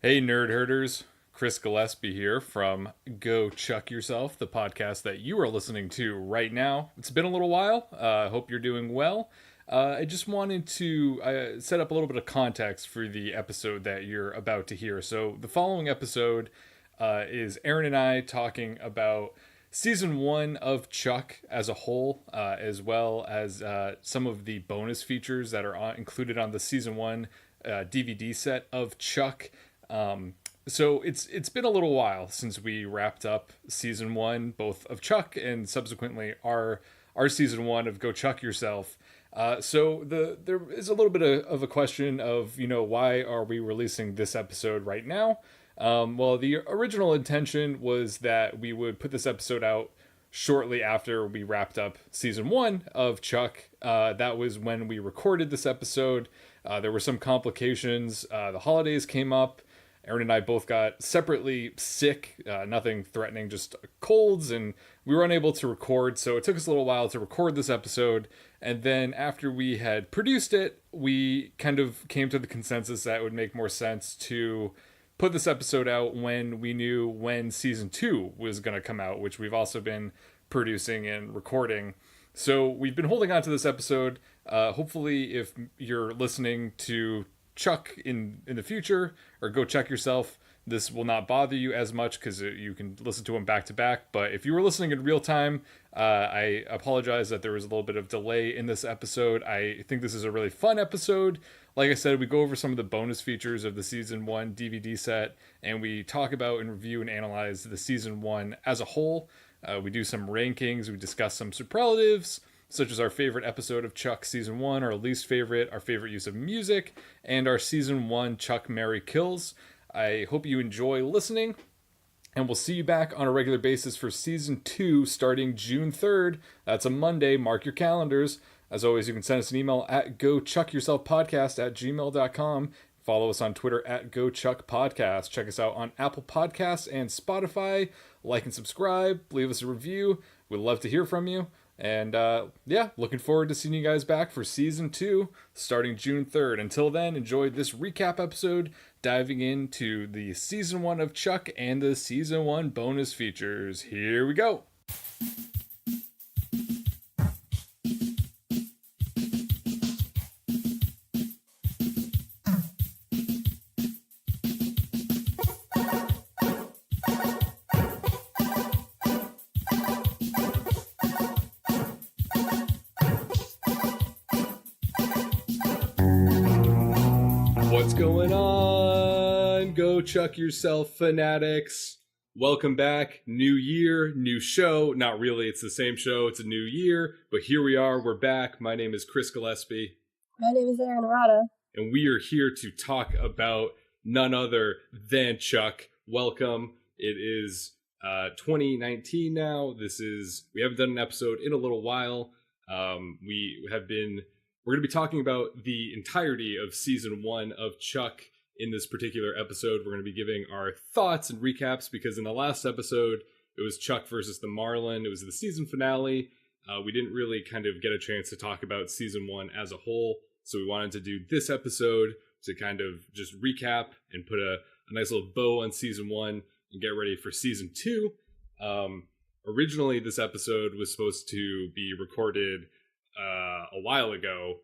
Hey, nerd herders. Chris Gillespie here from Go Chuck Yourself, the podcast that you are listening to right now. It's been a little while. I hope you're doing well. I just wanted to set up a little bit of context for the episode that you're about to hear. So, the following episode is Erin and I talking about season one of Chuck as a whole, as well as some of the bonus features that are included on the season one DVD set of Chuck. So it's been a little while since we wrapped up season one, both of Chuck and subsequently our season one of Go Chuck Yourself. So there is a little bit of a question of why are we releasing this episode right now? Well, the original intention was that we would put this episode out shortly after we wrapped up season one of Chuck. That was when we recorded this episode. There were some complications. The holidays came up. Erin and I both got separately sick, nothing threatening, just colds, and we were unable to record. So it took us a little while to record this episode. And then after we had produced it, we kind of came to the consensus that it would make more sense to put this episode out when we knew when season two was going to come out, which we've also been producing and recording. So we've been holding on to this episode. Hopefully, if you're listening to Chuck in the future, or Go Check Yourself, this will not bother you as much because you can listen to them back to back. But if you were listening in real time, I apologize that there was a little bit of delay in this episode. I think this is a really fun episode. Like I said, we go over some of the bonus features of the season one DVD set, and we talk about and review and analyze the season one as a whole. We do some rankings, we discuss some superlatives, such as our favorite episode of Chuck season one, our least favorite, our favorite use of music, and our season one Chuck, Marry, Kills. I hope you enjoy listening, and we'll see you back on a regular basis for season two starting June 3rd. That's a Monday. Mark your calendars. As always, you can send us an email at gochuckyourselfpodcast@gmail.com. Follow us on Twitter at GoChuckPodcast. Check us out on Apple Podcasts and Spotify. Like and subscribe. Leave us a review. We'd love to hear from you. And looking forward to seeing you guys back for season two starting June 3rd. Until then, enjoy this recap episode diving into the season one of Chuck and the season one bonus features. Here we go. What's going on? Go Chuck Yourself fanatics. Welcome back. New year, new show. Not really, it's the same show. It's a new year, but here we are. We're back. My name is Chris Gillespie. My name is Erin. And we are here to talk about none other than Chuck. Welcome. It is 2019 now. We haven't done an episode in a little while. We're going to be talking about the entirety of season one of Chuck in this particular episode. We're going to be giving our thoughts and recaps because in the last episode, it was Chuck versus the Marlin. It was the season finale. We didn't really kind of get a chance to talk about season one as a whole. So we wanted to do this episode to kind of just recap and put a nice little bow on season one and get ready for season two. Originally, this episode was supposed to be recorded a while ago.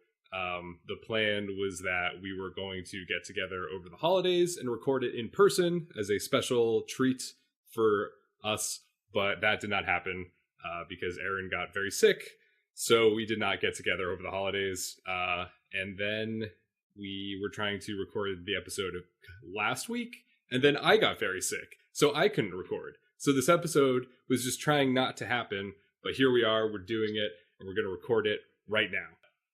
The plan was that we were going to get together over the holidays and record it in person as a special treat for us, but that did not happen because Erin got very sick, so we did not get together over the holidays. And then we were trying to record the episode last week, and then I got very sick, so I couldn't record. So this episode was just trying not to happen, but here we are, we're doing it, and we're going to record it right now.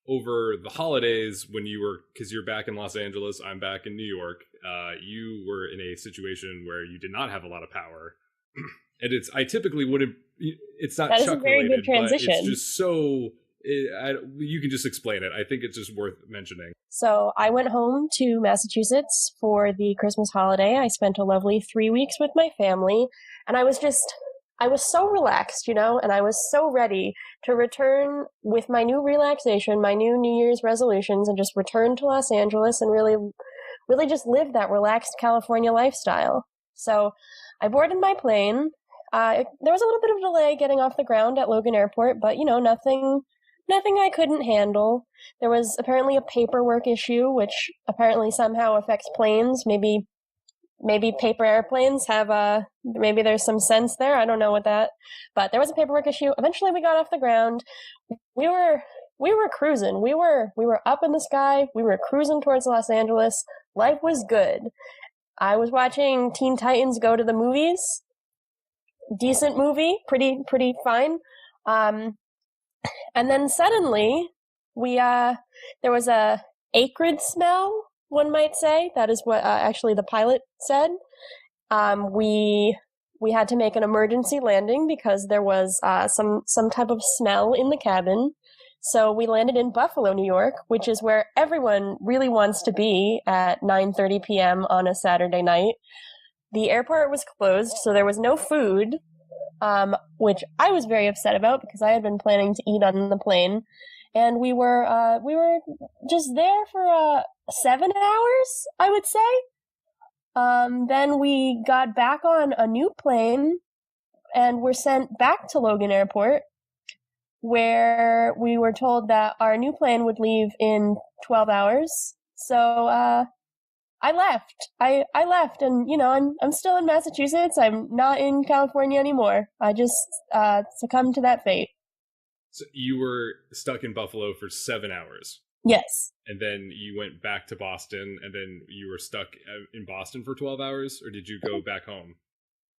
Over the holidays, because you're back in Los Angeles, I'm back in New York, you were in a situation where you did not have a lot of power. And I typically wouldn't, it's not That is Chuck a very related, good transition. but it's just so, you can just explain it. I think it's just worth mentioning. So I went home to Massachusetts for the Christmas holiday. I spent a lovely 3 weeks with my family, and I was so relaxed, and I was so ready to return with my new relaxation, my new New Year's resolutions, and just return to Los Angeles and really really just live that relaxed California lifestyle. So I boarded my plane. There was a little bit of delay getting off the ground at Logan Airport, but nothing I couldn't handle. There was apparently a paperwork issue, which apparently somehow affects planes. Maybe paper airplanes have maybe there's some sense there. I don't know what that, but there was a paperwork issue. Eventually we got off the ground. We were cruising. We were up in the sky. We were cruising towards Los Angeles. Life was good. I was watching Teen Titans Go to the Movies. Decent movie, pretty fine. And then suddenly there was a acrid smell, one might say. That is what actually the pilot said. We had to make an emergency landing because there was some type of smell in the cabin. So we landed in Buffalo, New York, which is where everyone really wants to be at 9:30 p.m. on a Saturday night. The airport was closed, so there was no food, which I was very upset about because I had been planning to eat on the plane. And we were just there for 7 hours, I would say. Then we got back on a new plane and were sent back to Logan Airport, where we were told that our new plane would leave in 12 hours. So I left. I left, and I'm still in Massachusetts. I'm not in California anymore. I just succumbed to that fate. So you were stuck in Buffalo for 7 hours. Yes. And then you went back to Boston, and then you were stuck in Boston for 12 hours, or did you go back home?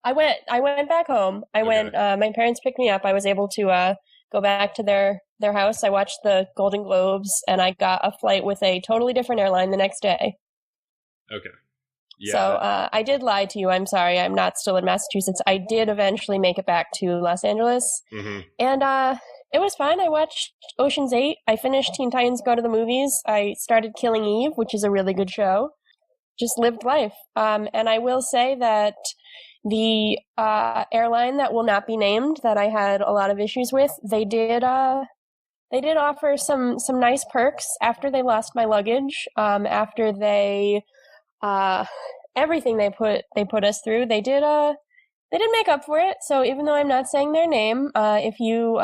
I went back home. My parents picked me up. I was able to go back to their house. I watched the Golden Globes, and I got a flight with a totally different airline the next day. Okay. Yeah. So I did lie to you. I'm sorry. I'm not still in Massachusetts. I did eventually make it back to Los Angeles. Mm-hmm. And it was fun. I watched Ocean's 8. I finished Teen Titans Go to the Movies. I started Killing Eve, which is a really good show. Just lived life. And I will say that the airline that will not be named that I had a lot of issues with, they did offer some nice perks after they lost my luggage, after they everything they put us through. They did make up for it. So even though I'm not saying their name, if you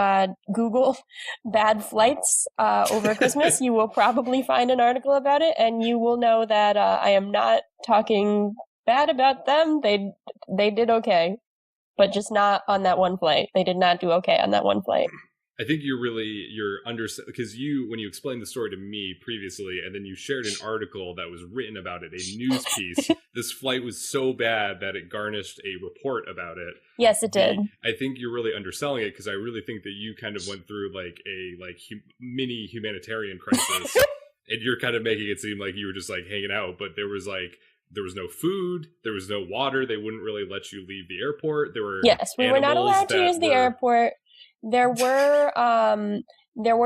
Google bad flights over Christmas, you will probably find an article about it, and you will know that I am not talking bad about them. They did okay, but just not on that one flight. They did not do okay on that one flight. I think you're because when you explained the story to me previously, and then you shared an article that was written about it, a news piece. This flight was so bad that it garnished a report about it. Yes, it did. I think you're really underselling it, because I really think that you kind of went through like a mini humanitarian crisis, and you're kind of making it seem like you were just like hanging out, but there was no food, there was no water. They wouldn't really let you leave the airport. We were not allowed to use the airport. There were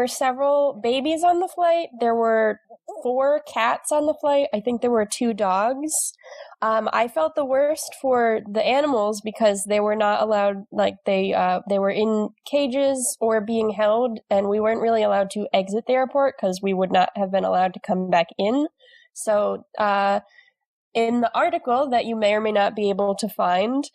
several babies on the flight. There were 4 cats on the flight. I think there were 2 dogs. I felt the worst for the animals because they were not allowed, like they were in cages or being held, and we weren't really allowed to exit the airport because we would not have been allowed to come back in. So, in the article that you may or may not be able to find,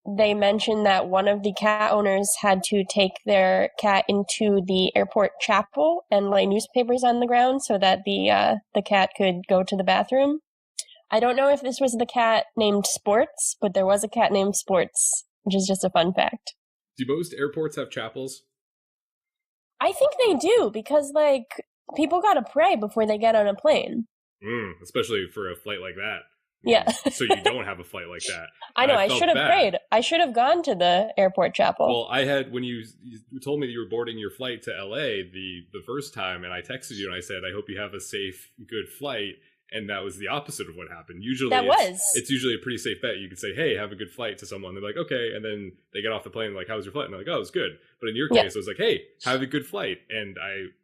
they mentioned that one of the cat owners had to take their cat into the airport chapel and lay newspapers on the ground so that the cat could go to the bathroom. I don't know if this was the cat named Sports, but there was a cat named Sports, which is just a fun fact. Do most airports have chapels? I think they do, because people gotta pray before they get on a plane. Especially for a flight like that. Yeah. So you don't have a flight like that. I know. I should have prayed. I should have gone to the airport chapel. Well, when you told me that you were boarding your flight to LA the first time, and I texted you and I said, I hope you have a safe, good flight. And that was the opposite of what happened. Usually it's usually a pretty safe bet. You could say, hey, have a good flight to someone. They're like, okay. And then they get off the plane, like, how was your flight? And they're like, oh, it was good. But in your case, it was like, hey, have a good flight. And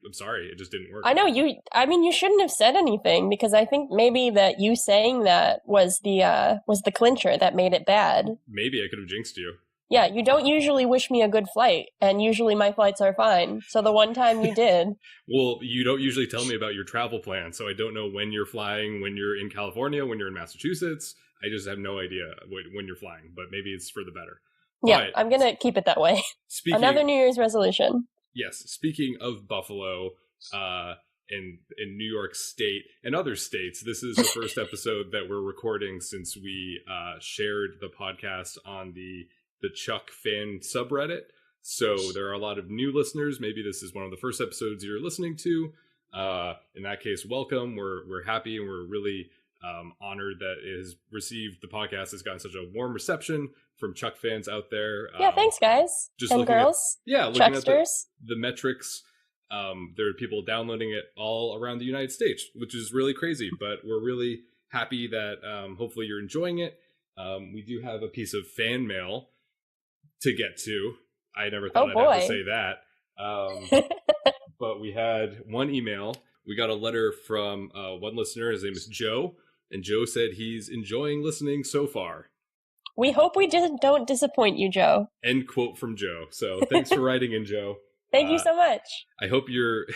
I'm sorry, it just didn't work. I know you shouldn't have said anything, because I think maybe that you saying that was the clincher that made it bad. Maybe I could have jinxed you. Yeah, you don't usually wish me a good flight, and usually my flights are fine. So the one time you did. Well, you don't usually tell me about your travel plan, so I don't know when you're flying, when you're in California, when you're in Massachusetts. I just have no idea when you're flying, but maybe it's for the better. Yeah, But I'm going to keep it that way. Another New Year's resolution. Yes, speaking of Buffalo, in New York State and other states, this is the first episode that we're recording since we shared the podcast on the Chuck fan subreddit. So there are a lot of new listeners. Maybe this is one of the first episodes you're listening to. In that case, welcome. We're happy and we're really honored that it has received. The podcast has gotten such a warm reception from Chuck fans out there. Yeah, thanks, guys and girls. Looking Chucksters. at the metrics. There are people downloading it all around the United States, which is really crazy. But we're really happy that hopefully you're enjoying it. We do have a piece of fan mail to get to. I never thought I'd have to say that. But we had one email. We got a letter from one listener. His name is Joe. And Joe said he's enjoying listening so far. We hope we don't disappoint you, Joe. End quote from Joe. So thanks for writing in, Joe. Thank you so much. I hope you're...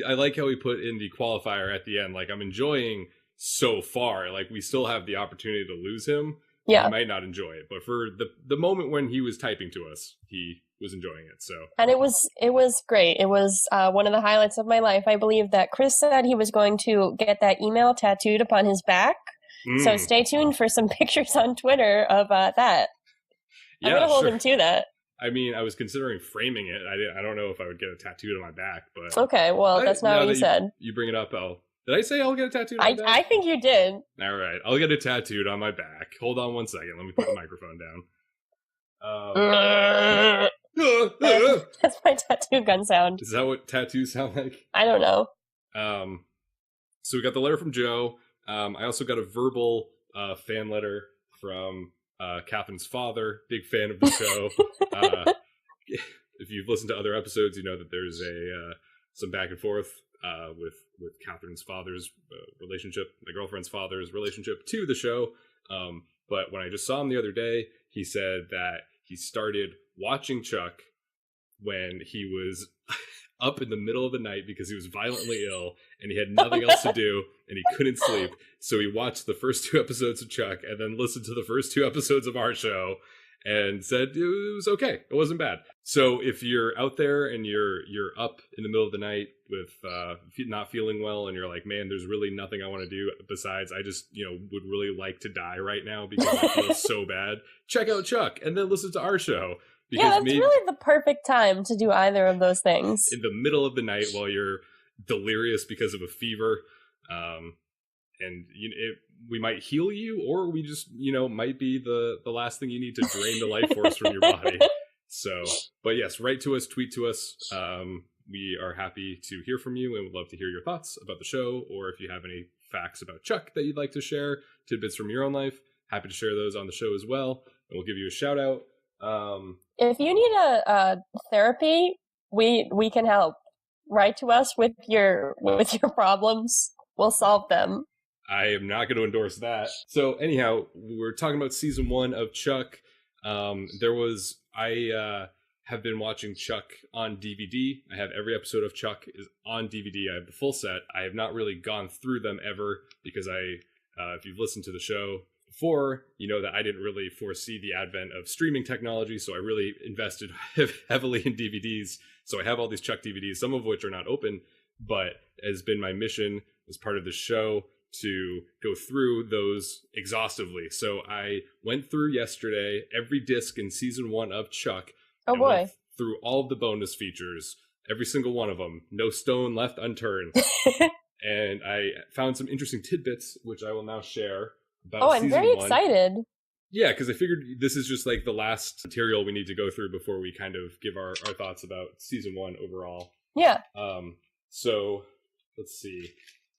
I like how we put in the qualifier at the end. Like, I'm enjoying so far. Like, we still have the opportunity to lose him. Yeah. I might not enjoy it. But for the moment when he was typing to us, he was enjoying it. So, and it was great. It was one of the highlights of my life. I believe that Chris said he was going to get that email tattooed upon his back. So stay tuned for some pictures on Twitter of that. I'm going to hold him to that. I mean, I was considering framing it. I don't know if I would get a tattoo on my back, but okay. Well, that's not what you said. You bring it up. Did I say I'll get a tattoo on my back? I think you did. All right, I'll get it tattooed on my back. Hold on one second. Let me put the microphone down. That's my tattoo gun sound. Is that what tattoos sound like? I don't know. So we got the letter from Joe. I also got a verbal fan letter from Catherine's father. Big fan of the show. If you've listened to other episodes, you know that there's some back and forth with Catherine's father's relationship, my girlfriend's father's relationship to the show. But when I just saw him the other day, he said that he started watching Chuck when he was up in the middle of the night because he was violently ill and he had nothing else to do and he couldn't sleep. So he watched the first 2 episodes of Chuck and then listened to the first 2 episodes of our show and said it was okay. It wasn't bad. So if you're out there and you're up in the middle of the night with not feeling well and you're like, man, there's really nothing I want to do besides I just, would really like to die right now because I feel so bad, check out Chuck and then listen to our show. Yeah, that's really the perfect time to do either of those things. In the middle of the night while you're delirious because of a fever. And we might heal you, or we just, might be the last thing you need to drain the life force from your body. So, but yes, write to us, tweet to us. We are happy to hear from you and would love to hear your thoughts about the show, or if you have any facts about Chuck that you'd like to share, tidbits from your own life, happy to share those on the show as well. And we'll give you a shout out. If you need a therapy, we can help. Write to us with your problems. We'll solve them. I am not going to endorse that. So anyhow, we're talking about season 1 of Chuck. I have been watching Chuck on DVD. I have every episode of Chuck is on DVD. I have the full set. I have not really gone through them ever because if you've listened to the show before, you know that I didn't really foresee the advent of streaming technology, so I really invested heavily in DVDs. So I have all these Chuck DVDs, some of which are not open, but has been my mission as part of the show to go through those exhaustively. So I went through yesterday every disc in season 1 of Chuck. Oh boy. Went through all of the bonus features, every single one of them, no stone left unturned. And I found some interesting tidbits, which I will now share. I'm very excited. Yeah, because I figured this is just like the last material we need to go through before we kind of give our thoughts about season 1 overall. Yeah. So let's see.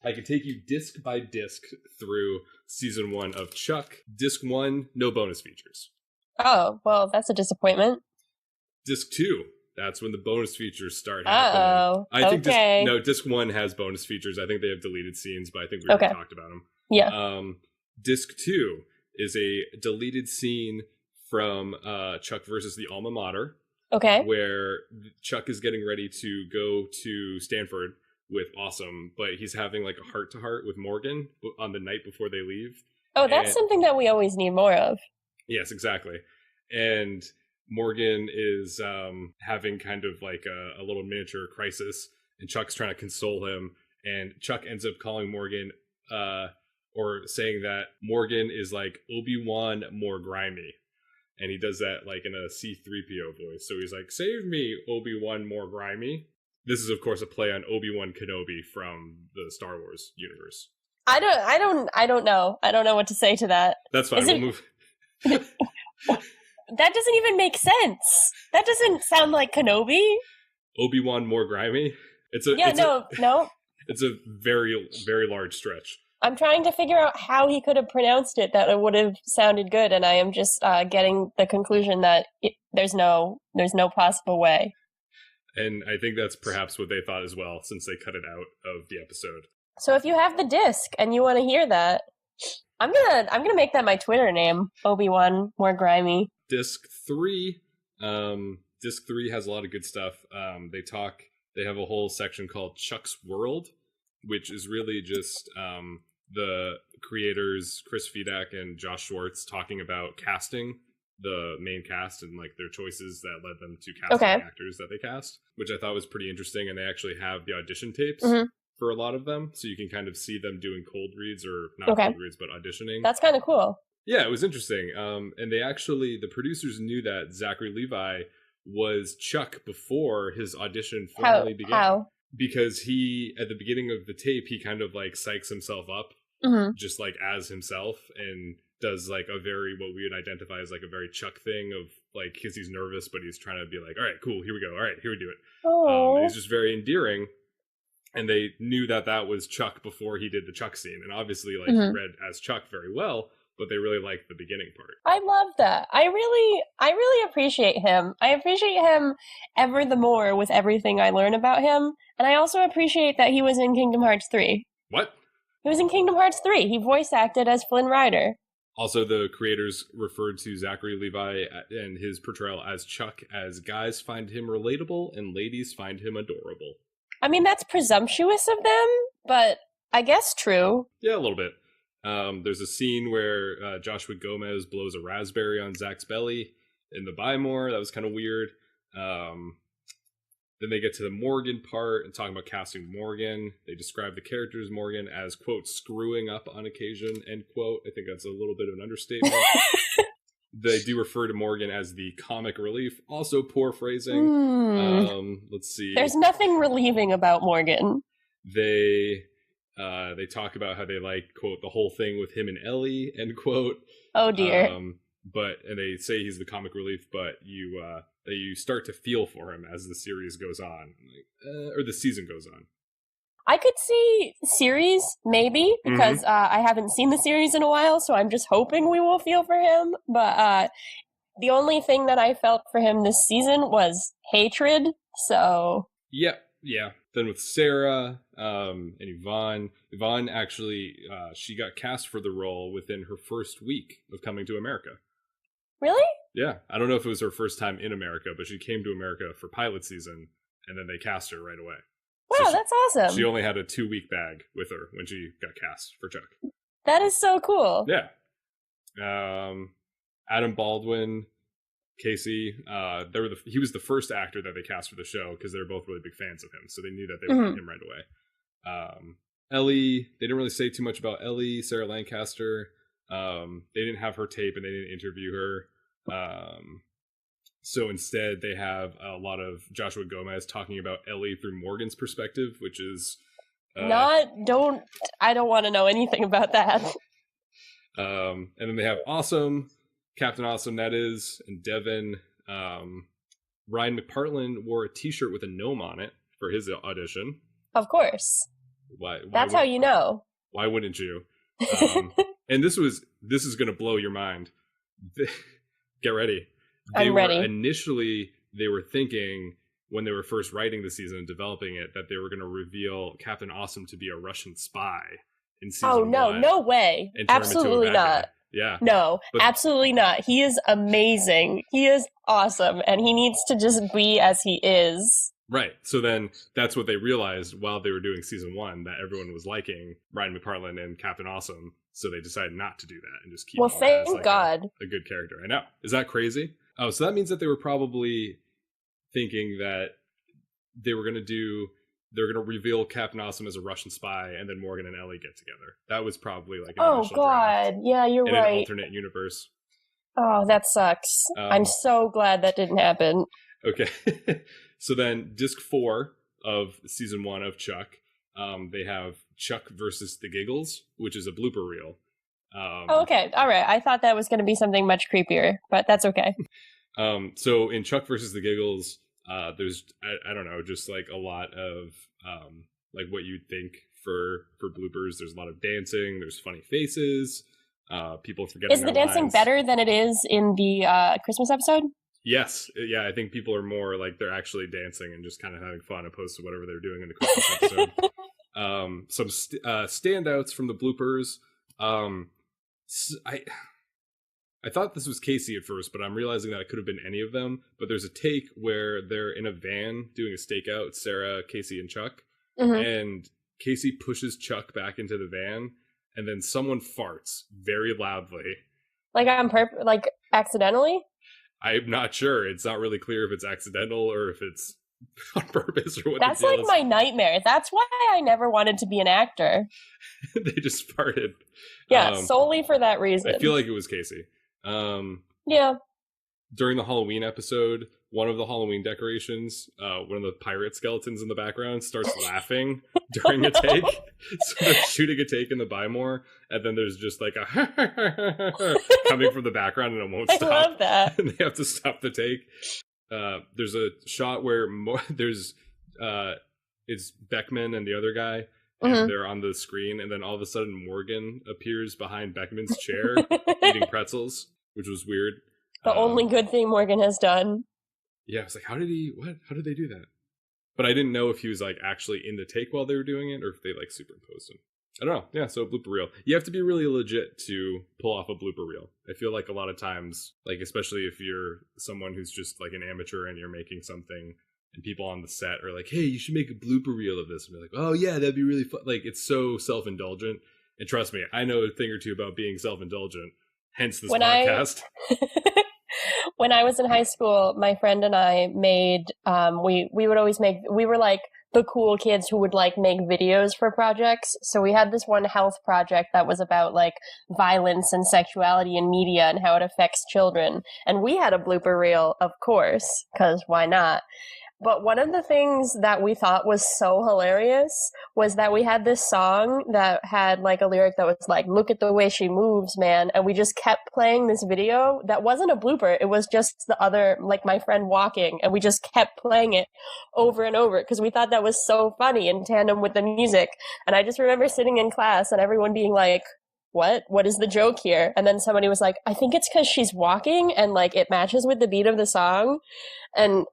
I can take you disc by disc through season 1 of Chuck. Disc 1, no bonus features. Oh, well, that's a disappointment. Disc 2, that's when the bonus features start happening. I think disc 1 has bonus features. I think they have deleted scenes, but I think we already talked about them. Yeah. Disc 2 is a deleted scene from Chuck versus the Alma Mater, Okay. where Chuck is getting ready to go to Stanford with Awesome, but he's having like a heart-to-heart with Morgan on the night before they leave. Oh, that's something that we always need more of. Yes, exactly. And Morgan is having kind of like a little miniature crisis, and Chuck's trying to console him, and Chuck ends up calling Morgan or saying that Morgan is like Obi-Wan more grimy. And he does that like in a C-3PO voice. So he's like, "Save me, Obi-Wan more grimy." This is of course a play on Obi-Wan Kenobi from the Star Wars universe. I don't know. I don't know what to say to that. That's fine. We'll move. That doesn't even make sense. That doesn't sound like Kenobi. Obi-Wan more grimy? No. It's a very, very large stretch. I'm trying to figure out how he could have pronounced it that it would have sounded good, and I am just getting the conclusion that there's no possible way. And I think that's perhaps what they thought as well, since they cut it out of the episode. So if you have the disc and you want to hear that, I'm gonna make that my Twitter name, Obi-Wan more grimy. Disc 3. Disc 3 has a lot of good stuff. They have a whole section called Chuck's World, which is really just the creators, Chris Fedak and Josh Schwartz, talking about casting the main cast and like their choices that led them to casting the actors that they cast, which I thought was pretty interesting. And they actually have the audition tapes for a lot of them, so you can kind of see them doing cold reads, or not cold reads, but auditioning. That's kind of cool. Yeah, it was interesting. And the producers knew that Zachary Levi was Chuck before his audition formally began. How? Because he, at the beginning of the tape, he kind of like psychs himself up, just like as himself, and does like a very, what we would identify as like a very Chuck thing of like, because he's nervous, but he's trying to be like, all right, cool, here we go. All right, here we do it. And he's just very endearing. And they knew that that was Chuck before he did the Chuck scene. And obviously, like, he read as Chuck very well, but they really liked the beginning part. I love that. I really appreciate him. I appreciate him ever the more with everything I learn about him. And I also appreciate that he was in Kingdom Hearts 3. What? He was in Kingdom Hearts 3. He voice acted as Flynn Rider. Also, the creators referred to Zachary Levi and his portrayal as Chuck as guys find him relatable and ladies find him adorable. I mean, that's presumptuous of them, but I guess true. Yeah, a little bit. There's a scene where Joshua Gomez blows a raspberry on Zach's belly in the Buy More. That was kind of weird. Then they get to the Morgan part and talking about casting Morgan. They describe the character as Morgan as, quote, screwing up on occasion, end quote. I think that's a little bit of an understatement. They do refer to Morgan as the comic relief. Also poor phrasing. Let's see. There's nothing relieving about Morgan. They talk about how they like, quote, the whole thing with him and Ellie, end quote. Oh dear. And they say he's the comic relief, but you start to feel for him as the series goes on, or the season goes on. I could see series, maybe, because I haven't seen the series in a while, so I'm just hoping we will feel for him. But the only thing that I felt for him this season was hatred, so... Yeah. Then with Sarah and Yvonne actually, she got cast for the role within her first week of coming to America. Really? Yeah. I don't know if it was her first time in America, but she came to America for pilot season, and then they cast her right away. Wow, so that's awesome. She only had a 2-week bag with her when she got cast for Chuck. That is so cool. Yeah. Adam Baldwin, Casey, he was the first actor that they cast for the show because they're both really big fans of him, so they knew that they would get him right away. Ellie, they didn't really say too much about Ellie, Sarah Lancaster. They didn't have her tape and they didn't interview her. So instead, they have a lot of Joshua Gomez talking about Ellie through Morgan's perspective, which is I don't want to know anything about that. And then they have Awesome, Captain Awesome, that is, and Devin. Ryan McPartlin wore a T-shirt with a gnome on it for his audition. Of course. Why That's how you know. Why wouldn't you? And this is going to blow your mind. Get ready. I'm ready. Initially, they were thinking, when they were first writing the season and developing it, that they were going to reveal Captain Awesome to be a Russian spy in season 1. Oh, no way. Absolutely not. Yeah. No, But absolutely not. He is amazing. He is awesome, and he needs to just be as he is. right. So then that's what they realized while they were doing season one, that everyone was liking Ryan McPartlin and Captain Awesome. So they decided not to do that and just keep Well, him as thank like God. a good character. I know. Is that crazy? Oh, so that means that they were probably thinking that they were going to do, they're going to reveal Captain Awesome as a Russian spy, and then Morgan and Ellie get together. That was probably like an Oh initial draft God, yeah, you're in an right. alternate universe. Oh, that sucks. I'm Um, so glad that didn't happen. okay. So then disc 4 of season 1 of Chuck, they have Chuck versus the Giggles, which is a blooper reel. Oh, okay, all right. I thought that was going to be something much creepier, but that's okay. So in Chuck versus the Giggles, there's I don't know, just like a lot of like what you'd think for bloopers. There's a lot of dancing. There's funny faces. People forgetting Is the their dancing lines. better than it is in the Christmas episode? Yes, yeah. I think people are more like they're actually dancing and just kind of having fun opposed to whatever they're doing in the Christmas episode. Some standouts from the bloopers. I thought this was Casey at first, but I'm realizing that it could have been any of them. But there's a take where they're in a van doing a stakeout, Sarah, Casey, and Chuck. Mm-hmm. And Casey pushes Chuck back into the van, and then someone farts very loudly. Like like accidentally? I'm not sure. It's not really clear if it's accidental or if it's on purpose or what That's the deal like is. my nightmare. That's why I never wanted to be an actor. They just farted. Yeah, solely for that reason. I feel like it was Casey. Yeah. During the Halloween episode, one of the Halloween decorations, one of the pirate skeletons in the background starts laughing during a take. So they're shooting a take in the Buy More, and then there's just like a coming from the background, and it won't stop. I love that. And they have to stop the take. There's a shot where it's Beckman and the other guy, and they're on the screen, and then all of a sudden Morgan appears behind Beckman's chair eating pretzels, which was weird. The only good thing Morgan has done. Yeah, I was like, how did they do that? But I didn't know if he was like actually in the take while they were doing it, or if they like superimposed him. I don't know. Yeah, so a blooper reel. You have to be really legit to pull off a blooper reel. I feel like a lot of times, like especially if you're someone who's just like an amateur and you're making something, and people on the set are like, hey, you should make a blooper reel of this. And you're like, oh yeah, that'd be really fun. Like, it's so self-indulgent. And trust me, I know a thing or two about being self-indulgent, hence this podcast. When I was in high school, my friend and I made, we would always we were like the cool kids who would like make videos for projects. So we had this one health project that was about like violence and sexuality in media and how it affects children. And we had a blooper reel, of course, because why not? But one of the things that we thought was so hilarious was that we had this song that had like a lyric that was like, look at the way she moves, man. And we just kept playing this video that wasn't a blooper. It was just the other, like my friend walking. And we just kept playing it over and over because we thought that was so funny in tandem with the music. And I just remember sitting in class and everyone being like, what is the joke here? And then somebody was like, I think it's because she's walking and like it matches with the beat of the song. And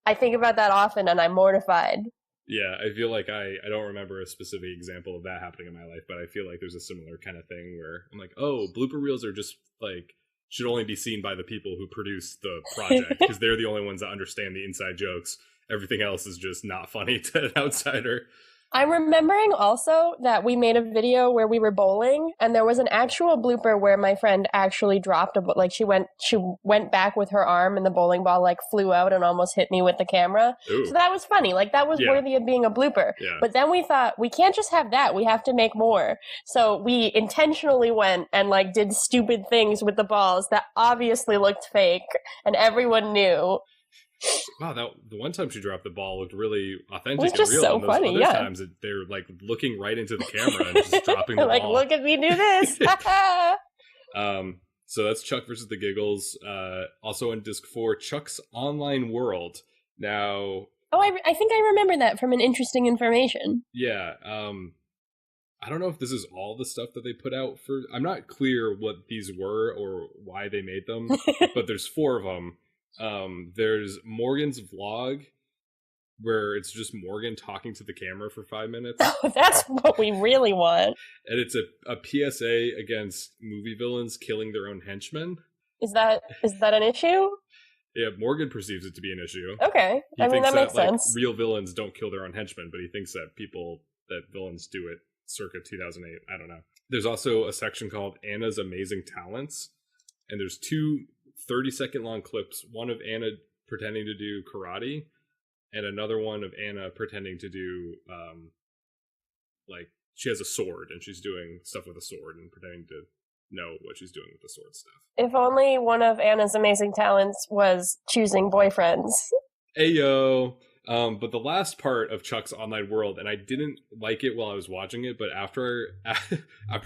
I think about that often and I'm mortified. Yeah, I feel like I don't remember a specific example of that happening in my life, but I feel like there's a similar kind of thing where I'm like, oh, blooper reels are just like, should only be seen by the people who produce the project because they're the only ones that understand the inside jokes. Everything else is just not funny to an outsider. I'm remembering also that we made a video where we were bowling and there was an actual blooper where my friend actually dropped like she went back with her arm and the bowling ball like flew out and almost hit me with the camera. Ooh. So that was funny. Like that was worthy of being a blooper. Yeah. But then we thought we can't just have that. We have to make more. So we intentionally went and like did stupid things with the balls that obviously looked fake and everyone knew. Wow, the one time she dropped the ball looked really authentic. It was just and real. so and those funny. other Yeah, times they're like looking right into the camera and just dropping the like, ball. look at me do this. So that's Chuck versus the Giggles. Also in disc 4, Chuck's Online World. Now, I think I remember that from an interesting information. Yeah, I don't know if this is all the stuff that they put out for. I'm not clear what these were or why they made them, but there's 4 of them. There's Morgan's vlog, where it's just Morgan talking to the camera for 5 minutes. Oh, that's what we really want. And it's a PSA against movie villains killing their own henchmen. Is that an issue? Yeah, Morgan perceives it to be an issue. Okay. He thinks that makes sense. Real villains don't kill their own henchmen, but he thinks that villains do it circa 2008. I don't know. There's also a section called Anna's Amazing Talents, and there's two 30-second long clips, one of Anna pretending to do karate, and another one of Anna pretending to do, she has a sword, and she's doing stuff with a sword and pretending to know what she's doing with the sword stuff. If only one of Anna's amazing talents was choosing boyfriends. Ayo! But the last part of Chuck's online world, and I didn't like it while I was watching it, but after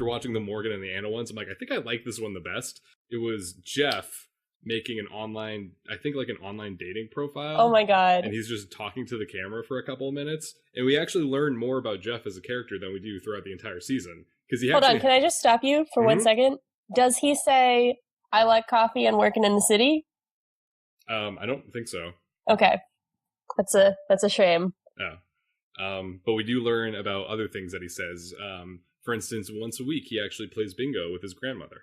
watching the Morgan and the Anna ones, I'm like, I think I like this one the best. It was Jeff making an online dating profile. Oh my god. And he's just talking to the camera for a couple of minutes. And we actually learn more about Jeff as a character than we do throughout the entire season. Hold on, can I just stop you for 1 second? Does he say, I like coffee and working in the city? I don't think so. Okay. That's a shame. Oh. But we do learn about other things that he says. For instance, once a week, he actually plays bingo with his grandmother.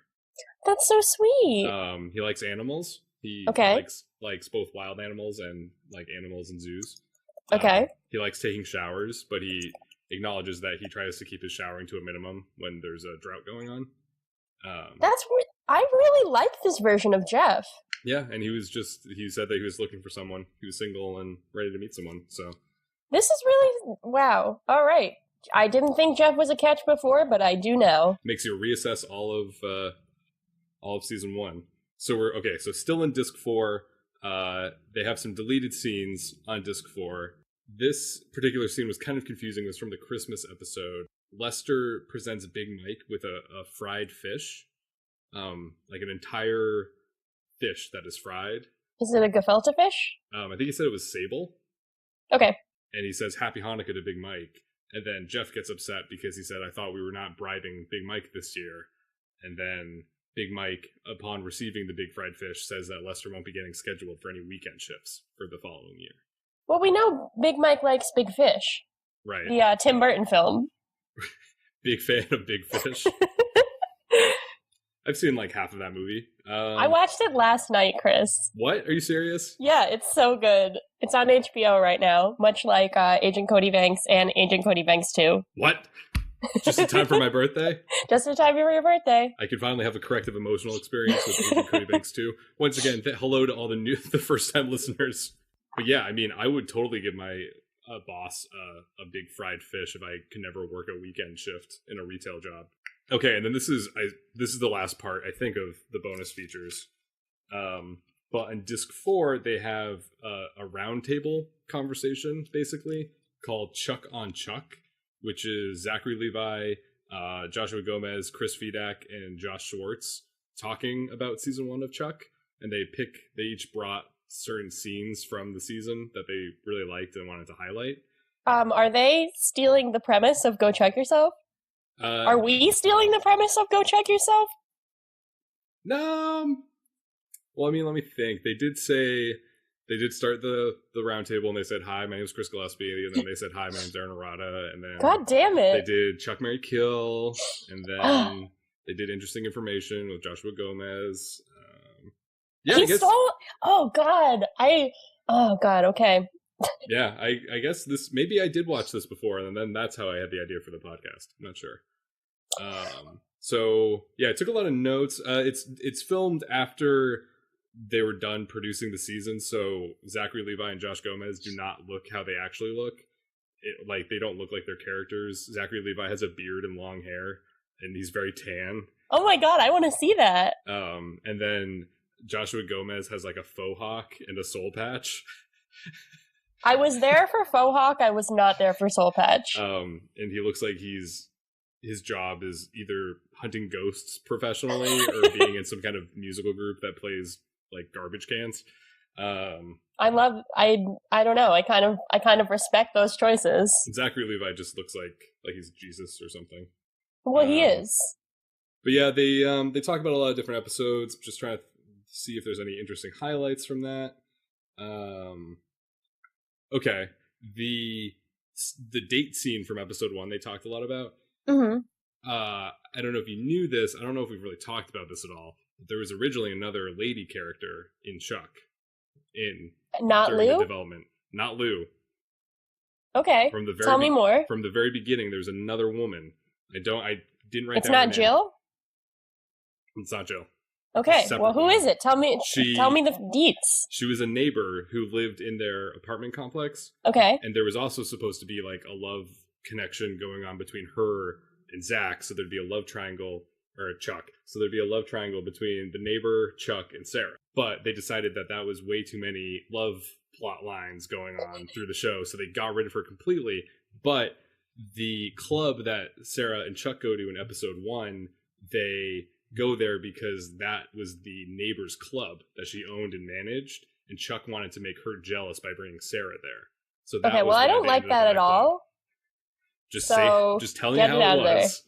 That's so sweet. He likes animals. He likes both wild animals and animals in zoos. Okay. He likes taking showers, but he acknowledges that he tries to keep his showering to a minimum when there's a drought going on. I really like this version of Jeff. Yeah, and he said that he was looking for someone. He was single and ready to meet someone, so. This is really, wow. All right. I didn't think Jeff was a catch before, but I do now. Makes you reassess all of season 1. So so still in disc 4, they have some deleted scenes on disc 4. This particular scene was kind of confusing. It was from the Christmas episode. Lester presents Big Mike with a fried fish, like an entire fish that is fried. Is it a gefilte fish? I think he said it was sable. Okay. And he says Happy Hanukkah to Big Mike. And then Jeff gets upset because he said, I thought we were not bribing Big Mike this year. And then Big Mike, upon receiving the big fried fish, says that Lester won't be getting scheduled for any weekend shifts for the following year. Well, we know Big Mike likes big fish. Right. The Tim Burton film. Big fan of Big Fish. I've seen half of that movie. I watched it last night, Chris. What? Are you serious? Yeah, it's so good. It's on HBO right now, much like Agent Cody Banks and Agent Cody Banks 2. What? Just in time for my birthday? Just in time for your birthday. I could finally have a corrective emotional experience with Agent Cody Banks 2. Once again, hello to all the first-time listeners. But yeah, I mean, I would totally give my boss a big fried fish if I could never work a weekend shift in a retail job. Okay, and then this is the last part, I think, of the bonus features. But in disc 4, they have a roundtable conversation, basically, called Chuck on Chuck, which is Zachary Levi, Joshua Gomez, Chris Fedak, and Josh Schwartz talking about season 1 of Chuck. And they each brought certain scenes from the season that they really liked and wanted to highlight. Are they stealing the premise of Go Check Yourself? Are we stealing the premise of Go Check Yourself? No. Well, I mean, let me think. They did start the roundtable and they said, hi, my name's Chris Gillespie. And then they said, hi, my name's Erin Arata. And then God damn it. They did Chuck, Marry, Kill. And then they did Interesting Information with Joshua Gomez. Yeah, oh God. Okay. Yeah, I guess maybe I did watch this before, and then that's how I had the idea for the podcast. I'm not sure. So yeah, I took a lot of notes. It's filmed after they were done producing the season, so Zachary Levi and Josh Gomez do not look how they actually look. They don't look like their characters. Zachary Levi has a beard and long hair, and he's very tan. Oh my God, I want to see that. And then Joshua Gomez has a faux hawk and a soul patch. I was there for Faux Hawk. I was not there for Soul Patch. And he looks like his job is either hunting ghosts professionally or being in some kind of musical group that plays garbage cans. I don't know. I kind of respect those choices. Zachary Levi just looks like he's Jesus or something. Well, he is. But yeah, they talk about a lot of different episodes. Just trying to see if there's any interesting highlights from that. Okay, the date scene from episode 1 they talked a lot about. Mm-hmm. I don't know if you knew this. I don't know if we've really talked about this at all. But there was originally another lady character in Chuck during the development. Not Lou. Okay. Tell me more. From the very beginning, there's another woman. I didn't write it's down not her name. Jill? It's not Jill. Okay. Well, who is it? Tell me the deets. She was a neighbor who lived in their apartment complex. Okay. And there was also supposed to be like a love connection going on between her and Zach, so there'd be a love triangle, or Chuck. So there'd be a love triangle between the neighbor, Chuck, and Sarah. But they decided that was way too many love plot lines going on through the show, so they got rid of her completely. But the club that Sarah and Chuck go to in episode 1, they go there because that was the neighbor's club that she owned and managed, and Chuck wanted to make her jealous by bringing Sarah there. So that was I don't like that at all. Just telling you how it was.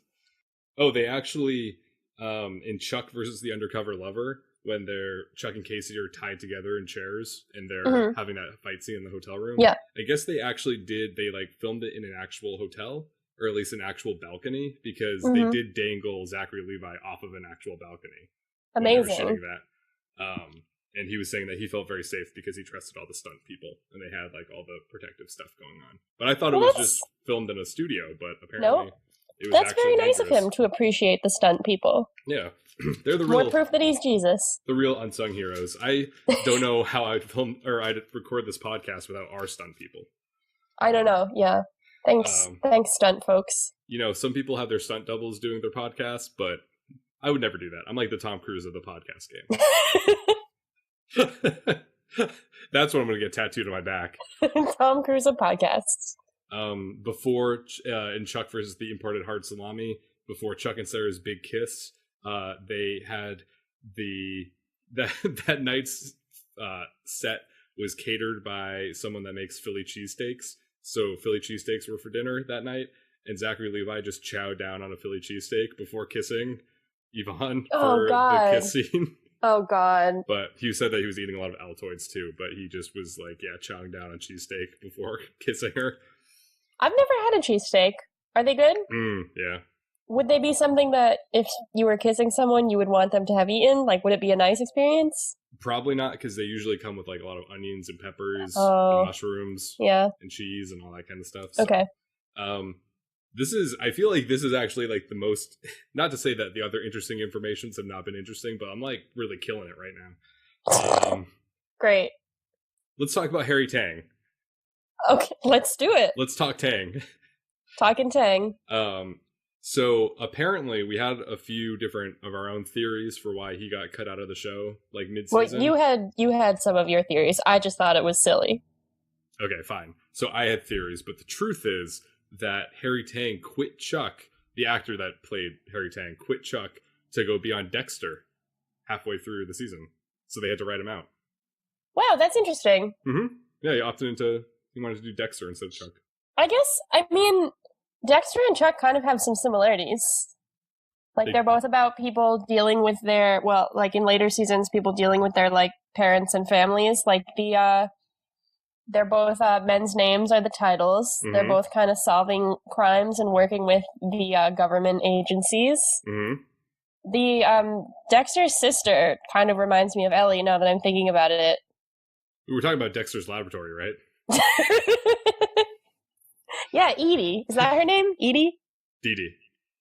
Oh, they actually in Chuck versus the Undercover Lover, when Chuck and Casey are tied together in chairs and they're having that fight scene in the hotel room. Yeah. I guess they filmed it in an actual hotel, or at least an actual balcony, because they did dangle Zachary Levi off of an actual balcony. Amazing. Shooting that. And he was saying that he felt very safe because he trusted all the stunt people and they had like all the protective stuff going on. But I thought it was just filmed in a studio, but apparently it was that's very nice of him to appreciate the stunt people. Yeah. They're the more proof that he's Jesus. The real unsung heroes. I don't know how I'd record this podcast without our stunt people. I don't know. Yeah. Thanks, stunt folks. You know, some people have their stunt doubles doing their podcasts, but I would never do that. I'm like the Tom Cruise of the podcast game. That's what I'm going to get tattooed on my back. Tom Cruise of podcasts. Before in Chuck versus the Imported Hard Salami, before Chuck and Sarah's big kiss, they had that night's set was catered by someone that makes Philly cheesesteaks. So Philly cheesesteaks were for dinner that night, and Zachary Levi just chowed down on a Philly cheesesteak before kissing Yvonne for the kiss scene. Oh, God. But he said that he was eating a lot of Altoids, too. But he just was like, chowing down on cheesesteak before kissing her. I've never had a cheesesteak. Are they good? Yeah. Would they be something that if you were kissing someone, you would want them to have eaten? Like, would it be a nice experience? Probably not, because they usually come with like a lot of onions and peppers and mushrooms and cheese and all that kind of stuff. So, okay. I feel like this is actually like the most, not to say that the other interesting informations have not been interesting, but I'm like really killing it right now. Great. Let's talk about Harry Tang. Okay, let's do it. Let's talk Tang. Talking Tang. So apparently we had a few different of our own theories for why he got cut out of the show, like mid-season. Well, you had some of your theories. I just thought it was silly. Okay, fine. So I had theories, but the truth is that Harry Tang quit Chuck, the actor that played Harry Tang, quit Chuck to go be on Dexter halfway through the season. So they had to write him out. Wow, that's interesting. Mm-hmm. Yeah, he wanted to do Dexter instead of Chuck. I mean, Dexter and Chuck kind of have some similarities. Like, they're both about people dealing with their, well, like in later seasons, people dealing with their, like, parents and families. Like, they're both, men's names are the titles. Mm-hmm. They're both kind of solving crimes and working with the government agencies. Mm-hmm. The, Dexter's sister kind of reminds me of Ellie now that I'm thinking about it. We were talking about Dexter's Laboratory, right? Yeah, Edie. Is that her name? Edie? Dee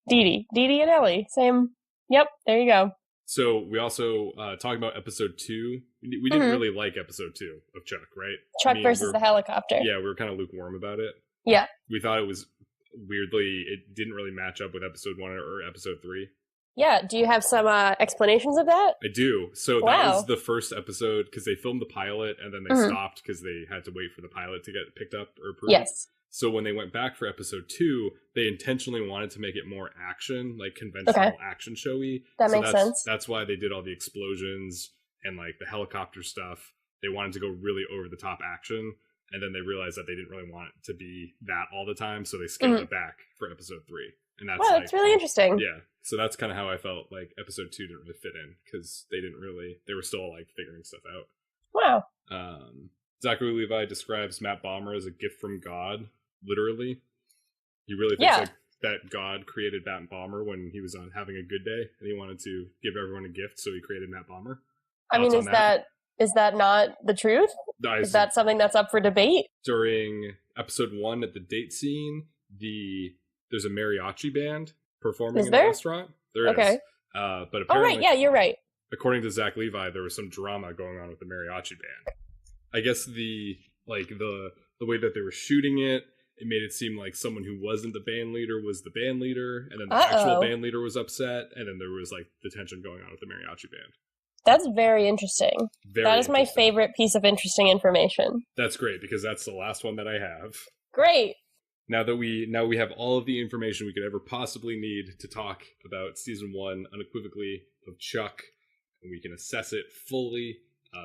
Dee and Ellie. Same. Yep, there you go. So we also talked about episode 2. We didn't really like episode 2 of Chuck, right? Chuck versus the helicopter. Yeah, we were kind of lukewarm about it. Yeah. We thought it was it didn't really match up with episode 1 or episode 3. Yeah, do you have some explanations of that? I do. So that was the first episode, because they filmed the pilot and then they stopped because they had to wait for the pilot to get picked up or approved. Yes. So when they went back for episode 2, they intentionally wanted to make it more action, like conventional action showy. That makes sense. That's why they did all the explosions and like the helicopter stuff. They wanted to go really over the top action, and then they realized that they didn't really want it to be that all the time, so they scaled it back for episode 3. And that's really interesting. Yeah. So that's kind of how I felt like episode 2 didn't really fit in, because they were still like figuring stuff out. Wow. Zachary Levi describes Matt Bomber as a gift from God, literally. He really thinks Yeah. like that God created Matt Bomber when he was on having a good day, and he wanted to give everyone a gift, so he created Matt Bomber. I mean, is that not the truth? Is that something that's up for debate? During episode 1 at the date scene, there's a mariachi band performing in the restaurant. There is. Okay. But apparently, right, yeah, you're right. According to Zach Levi, there was some drama going on with the mariachi band. I guess the way that they were shooting it made it seem like someone who wasn't the band leader was the band leader, and then the actual band leader was upset, and then there was like the tension going on with the mariachi band. That very interesting. That is my favorite piece of interesting information. That's great, because that's the last one that I have. Great. Now we have all of the information we could ever possibly need to talk about season 1 unequivocally of Chuck, and we can assess it fully.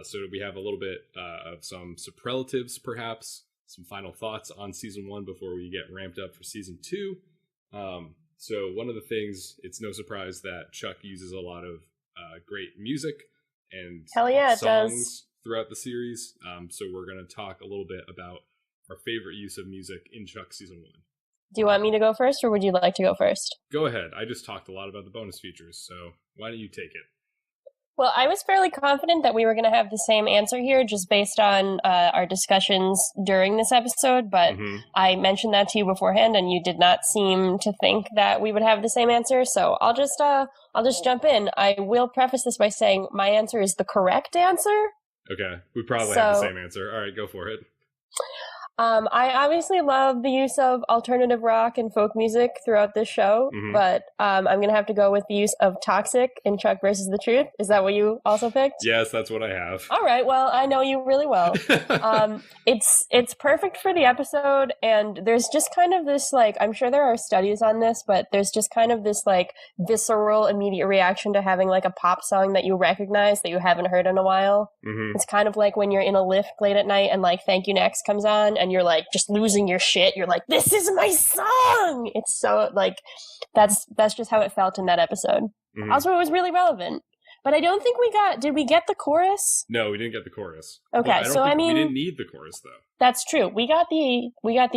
So we have a little bit of some superlatives, perhaps, some final thoughts on season 1 before we get ramped up for season 2. So one of the things, it's no surprise that Chuck uses a lot of great music and songs throughout the series. So we're going to talk a little bit about our favorite use of music in Chuck season 1. Do you want me to go first, or would you like to go first? Go ahead. I just talked a lot about the bonus features, so why don't you take it? Well, I was fairly confident that we were going to have the same answer here, just based on our discussions during this episode, but I mentioned that to you beforehand, and you did not seem to think that we would have the same answer, so I'll just jump in. I will preface this by saying my answer is the correct answer. Okay, we probably have the same answer. All right, go for it. I obviously love the use of alternative rock and folk music throughout this show, but I'm going to have to go with the use of Toxic in Chuck versus the Truth. Is that what you also picked? Yes, that's what I have. All right, well, I know you really well. It's perfect for the episode, and there's just kind of this, like, I'm sure there are studies on this, but there's just kind of this, like, visceral immediate reaction to having, like, a pop song that you recognize that you haven't heard in a while. It's kind of like when you're in a lift late at night and, like, Thank You Next comes on, and you're like just losing your shit. You're like, this is my song. It's so like that's just how it felt in that episode. Also, it was really relevant. But I don't think did we get the chorus? No, we didn't get the chorus. Okay, well, I mean we didn't need the chorus though. That's true. We got the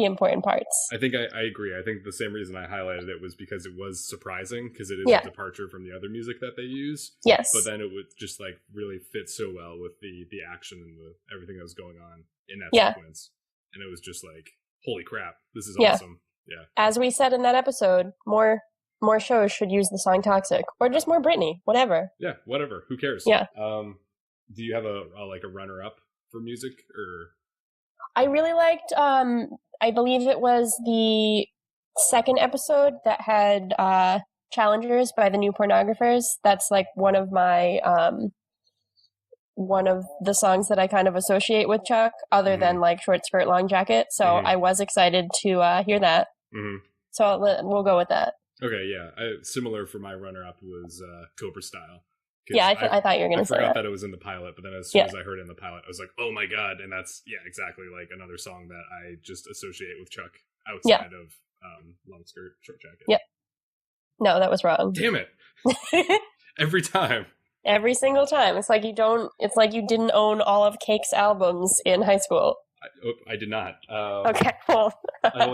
important parts. I think I agree. I think the same reason I highlighted it was because it was surprising, because it is a departure from the other music that they use. Yes. But then it would just like really fit so well with the action and everything that was going on in that sequence. And it was just like, holy crap, this is awesome. Yeah. As we said in that episode, more shows should use the song Toxic, or just more Britney, whatever. Yeah, whatever. Who cares? Yeah. Do you have a runner up for music, or? I really liked, I believe it was the second episode that had Challengers by the New Pornographers. That's like one of the songs that I kind of associate with Chuck, other than like Short Skirt, Long Jacket. So I was excited to hear that. So we'll go with that. Okay, yeah. Similar for my runner-up was Cobra Style. Yeah, I thought you were going to say that. I forgot that it was in the pilot, but then as soon as I heard it in the pilot, I was like, oh my god. And that's, exactly like another song that I just associate with Chuck outside of Long Skirt, Short Jacket. Yep. No, that was wrong. Damn it. Every time. Every single time. It's like you didn't own all of Cake's albums in high school. I did not. Okay, well. I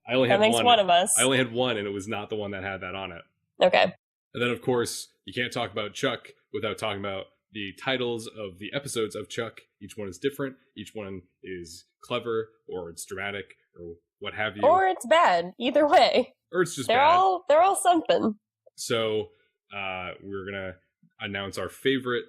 only had that makes one of us. I only had one, and it was not the one that had that on it. Okay. And then, of course, you can't talk about Chuck without talking about the titles of the episodes of Chuck. Each one is different. Each one is clever, or it's dramatic, or what have you. Or it's bad. Either way. Or it's just they're bad. They're all something. So, we're going to announce our favorite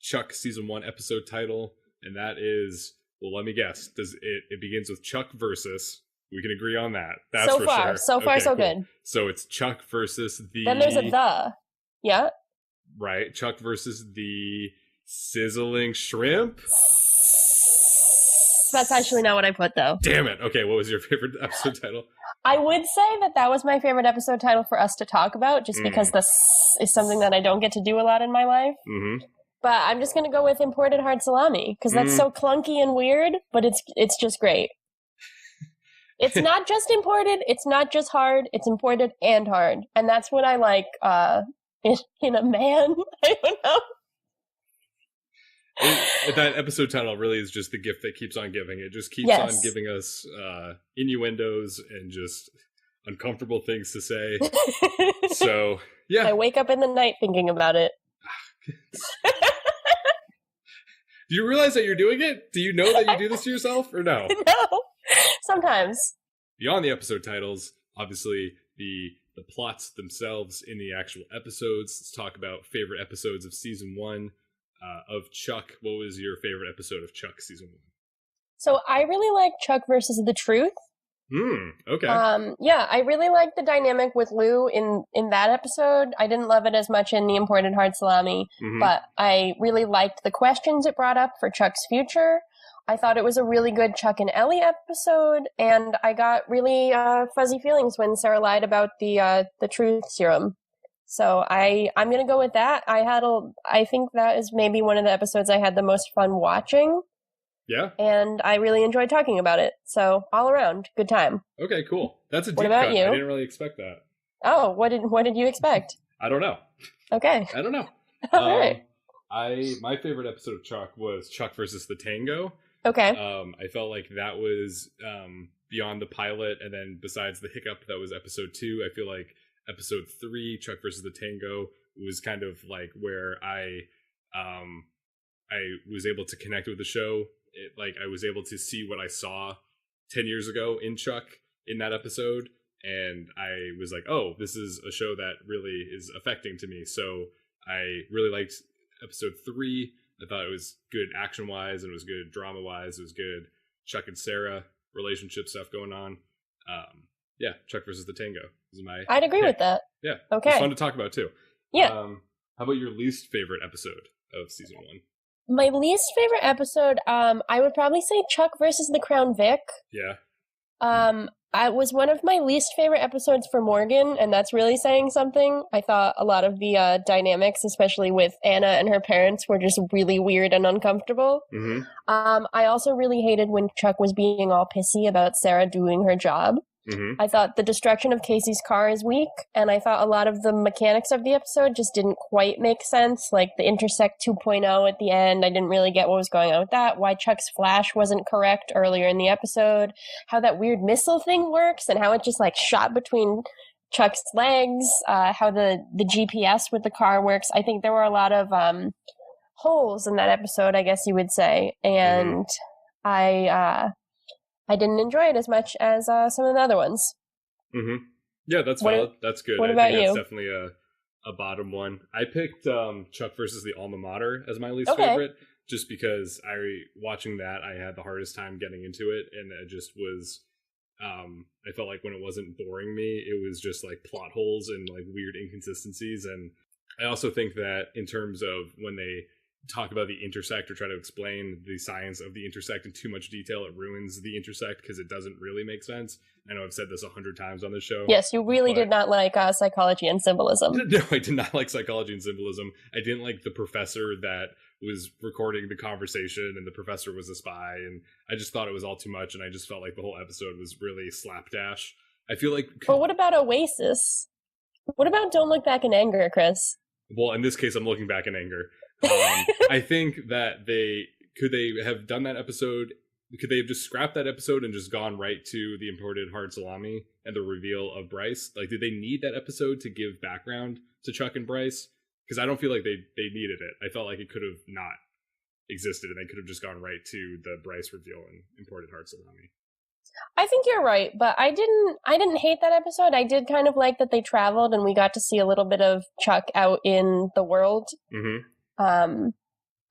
Chuck Season 1 episode title, and that is, well, let me guess. It begins with Chuck versus... We can agree on that. That's so for far, sure. So far, so good. So it's Chuck versus the... Then there's a the. Yeah? Right. Chuck versus the sizzling shrimp? That's actually not what I put, though. Damn it. Okay, what was your favorite episode title? I would say that was my favorite episode title for us to talk about, just because this is something that I don't get to do a lot in my life. But I'm just going to go with Imported Hard Salami, because that's so clunky and weird, but it's just great. It's not just imported, it's not just hard, it's imported and hard. And that's what I like in a man. I don't know. That episode title really is just the gift that keeps on giving. It just keeps on giving us innuendos and just uncomfortable things to say. So, yeah. I wake up in the night thinking about it. Do you realize that you're doing it? Do you know that you do this to yourself or no? No. Sometimes. Beyond the episode titles, obviously the plots themselves in the actual episodes. Let's talk about favorite episodes of season 1 of Chuck. What was your favorite episode of Chuck season 1? So I really like Chuck versus the Truth. Okay. Yeah, I really liked the dynamic with Lou in that episode. I didn't love it as much in the Imported Hard Salami, but I really liked the questions it brought up for Chuck's future. I thought it was a really good Chuck and Ellie episode, and I got really fuzzy feelings when Sarah lied about the truth serum. So I'm gonna go with that. I think that is maybe one of the episodes I had the most fun watching. Yeah. And I really enjoyed talking about it. So all around, good time. Okay, cool. That's a deep What about cut. you? I didn't really expect that. Oh, what did you expect? I don't know. Okay. I don't know. All right. My favorite episode of Chuck was Chuck versus the Tango. Okay. I felt like that was beyond the pilot, and then besides the hiccup that was episode 2, I feel like episode 3, Chuck versus the Tango, was kind of like where I was able to connect with the show. I was able to see what I saw 10 years ago in Chuck in that episode, and I was like, oh, this is a show that really is affecting to me. So I really liked episode 3. I thought it was good action-wise, and it was good drama-wise. It was good Chuck and Sarah relationship stuff going on. Yeah, Chuck versus the Tango is my I'd agree with that. Yeah. Okay. It's fun to talk about, too. Yeah. How about your least favorite episode of season 1? My least favorite episode, I would probably say Chuck versus the Crown Vic. Yeah. It was one of my least favorite episodes for Morgan, and that's really saying something. I thought a lot of the dynamics, especially with Anna and her parents, were just really weird and uncomfortable. I also really hated when Chuck was being all pissy about Sarah doing her job. I thought the destruction of Casey's car is weak, and I thought a lot of the mechanics of the episode just didn't quite make sense, like the Intersect 2.0 at the end. I didn't really get what was going on with that, why Chuck's flash wasn't correct earlier in the episode, how that weird missile thing works, and how it just like shot between Chuck's legs, how the GPS with the car works. I think there were a lot of holes in that episode, I guess you would say, and I didn't enjoy it as much as some of the other ones. Yeah, that's valid. That's good. What about that's you? Definitely a bottom one. I picked Chuck versus the Alma Mater as my least favorite, just because watching that, I had the hardest time getting into it, and it just was. I felt like when it wasn't boring me, it was just like plot holes and like weird inconsistencies. And I also think that in terms of when they talk about the intersect or try to explain the science of the intersect in too much detail, it ruins the intersect because it doesn't really make sense. I know I've said this 100 times on this show. Yes, you really did not like psychology and symbolism. No, I did not like psychology and symbolism. I didn't like the professor that was recording the conversation, and the professor was a spy, and I just thought it was all too much, and I just felt like the whole episode was really slapdash. I feel like... But what about Oasis? What about Don't Look Back in Anger, Chris? Well, in this case, I'm looking back in anger. I think that could they have done that episode? Could they have just scrapped that episode and just gone right to the Imported Hard Salami and the reveal of Bryce? Like, did they need that episode to give background to Chuck and Bryce? Because I don't feel like they needed it. I felt like it could have not existed, and they could have just gone right to the Bryce reveal and Imported Hard Salami. I think you're right, but I didn't hate that episode. I did kind of like that they traveled and we got to see a little bit of Chuck out in the world.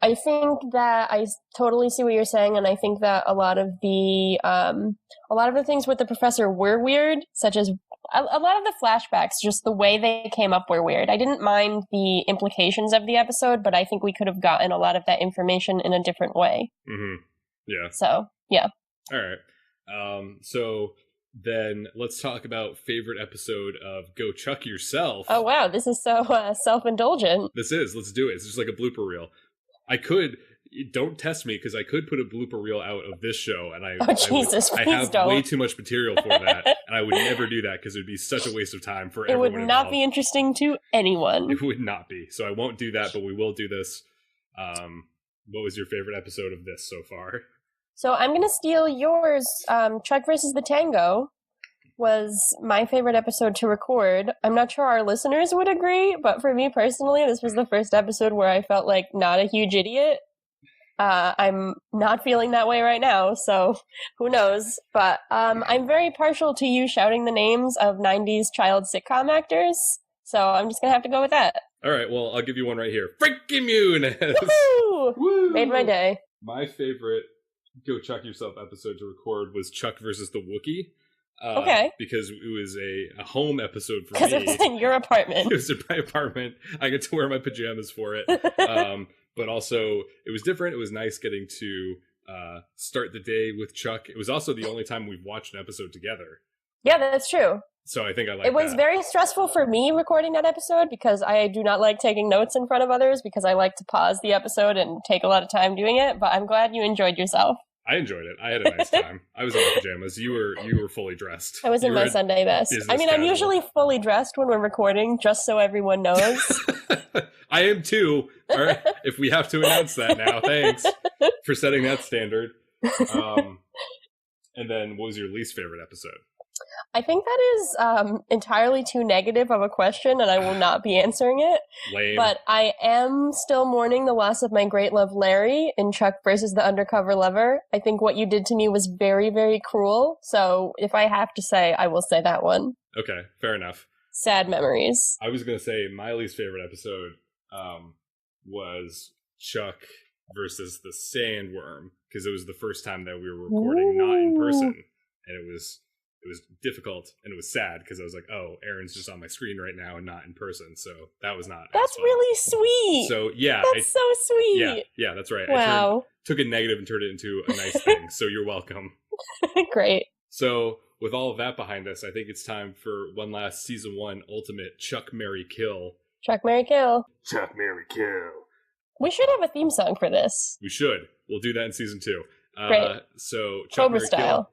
I think that I totally see what you're saying, and I think that a lot of the things with the professor were weird, such as a lot of the flashbacks, just the way they came up were weird. I didn't mind the implications of the episode, but I think we could have gotten a lot of that information in a different way. Yeah. So, yeah. All right. So then let's talk about favorite episode of Go Chuck Yourself. Oh, wow. This is so self-indulgent. This is. Let's do it. It's just like a blooper reel. Don't test me, because I could put a blooper reel out of this show, and I have way too much material for that, and I would never do that because it would be such a waste of time for everyone involved. It would not be interesting to anyone. It would not be. So I won't do that, but we will do this. What was your favorite episode of this so far? So I'm going to steal yours. Chuck versus the Tango was my favorite episode to record. I'm not sure our listeners would agree, but for me personally, this was the first episode where I felt like not a huge idiot. I'm not feeling that way right now, so who knows? But I'm very partial to you shouting the names of 90s child sitcom actors, so I'm just going to have to go with that. All right, well, I'll give you one right here. Frankie Muniz! Woohoo! Woo! Made my day. My favorite Go Chuck Yourself episode to record was Chuck versus the Wookiee. Okay. Because it was a home episode for me. Because it was in your apartment. It was in my apartment. I get to wear my pajamas for it. But also, it was different. It was nice getting to start the day with Chuck. It was also the only time we've watched an episode together. Yeah, that's true. So I think I like it. Was that. Very stressful for me recording that episode because I do not like taking notes in front of others because I like to pause the episode and take a lot of time doing it. But I'm glad you enjoyed yourself. I enjoyed it. I had a nice time. I was in my pajamas. You were fully dressed. I was in my Sunday best. I mean, I'm usually fully dressed when we're recording, just so everyone knows. I am too. All right. If we have to announce that now, thanks for setting that standard. And then, what was your least favorite episode? I think that is entirely too negative of a question, and I will not be answering it. Lame. But I am still mourning the loss of my great love Larry in Chuck versus the Undercover Lover. I think what you did to me was very, very cruel. So if I have to say, I will say that one. Okay, fair enough. Sad memories. I was going to say my least favorite episode was Chuck versus the Sandworm, because it was the first time that we were recording not in person, and it was difficult and it was sad because I was like, oh, Erin's just on my screen right now and not in person, so that was not. That's really sweet. So yeah, that's so sweet. Yeah, that's right. Wow. I took a negative and turned it into a nice thing. So you're welcome. Great. So with all of that behind us, I think it's time for one last season 1 ultimate Chuck, Marry, Kill. Chuck, Marry, Kill. Chuck, Marry, Kill. We should have a theme song for this. We should. We'll do that in season 2. Great. So Chuck, Cobra Marry, style. Kill.